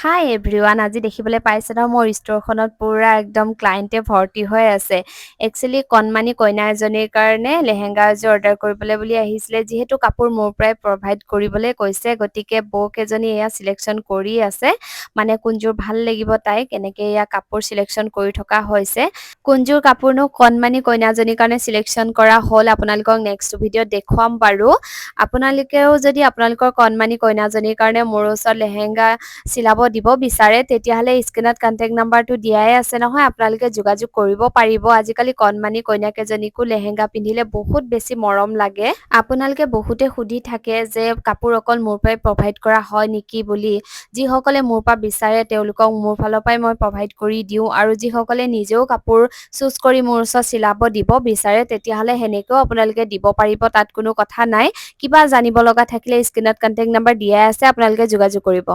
হাই everyone, আজি দেখিবলৈ পাইছে ন মোৰ ষ্ট'ৰখনত পুৰা একদম ক্লাইণ্টে ভৰ্তি হৈ আছে। একচুৱেলি কণমানি কইনা এজনীৰ কাৰণে লেহেংগা এযোৰ অৰ্ডাৰ কৰিবলৈ বুলি আহিছিলে। যিহেতু কাপোৰ মোৰ পৰাই প্ৰভাইড কৰিবলৈ কৈছে, গতিকে বৌকেইজনী এয়া চিলেকশ্যন কৰি আছে। মানে কোনযোৰ ভাল লাগিব তাইক এনেকৈ এয়া কাপোৰ চিলেকশ্যন কৰি থকা হৈছে। কোনযোৰ কাপোৰনো কণমানি কইনাজনীৰ কাৰণে চিলেকশ্যন কৰা হ'ল আপোনালোকক নেক্সট ভিডিঅ'ত দেখুৱাম বাৰু। আপোনালোকেও যদি আপোনালোকৰ কণমানি কইনাজনীৰ কাৰণে মোৰ ওচৰত লেহেংগা চিলাব দিব বিচাৰে, তেতিয়াহ'লে স্ক্ৰীনত কণ্টেক্ট নাম্বাৰটো দিয়াই আছে নহয়, আপোনালোকে যোগাযোগ কৰিব পাৰিব। আজিকালি কণমানি কইনাকেইজনীকো লেহেংগা পিন্ধিলে বহুত বেছি মৰম লাগে। আপোনালোকে বহুতে সুধি থাকে যে কাপোৰ অকল মোৰ পৰাই প্ৰভাইড কৰা হয় নেকি বুলি। যিসকলে মোৰ পৰা বিচাৰে তেওঁলোকক মোৰ ফালৰ পৰাই মই প্ৰভাইড কৰি দিওঁ, আৰু যিসকলে নিজেও কাপোৰ চুজ কৰি মোৰ ওচৰত চিলাব দিব বিচাৰে তেতিয়াহ'লে সেনেকৈও আপোনালোকে দিব পাৰিব, তাত কোনো কথা নাই। কিবা জানিব লগা থাকিলে স্ক্ৰীনত কণ্টেক্ট নাম্বাৰ দিয়াই আছে, আপোনালোকে যোগাযোগ কৰিব।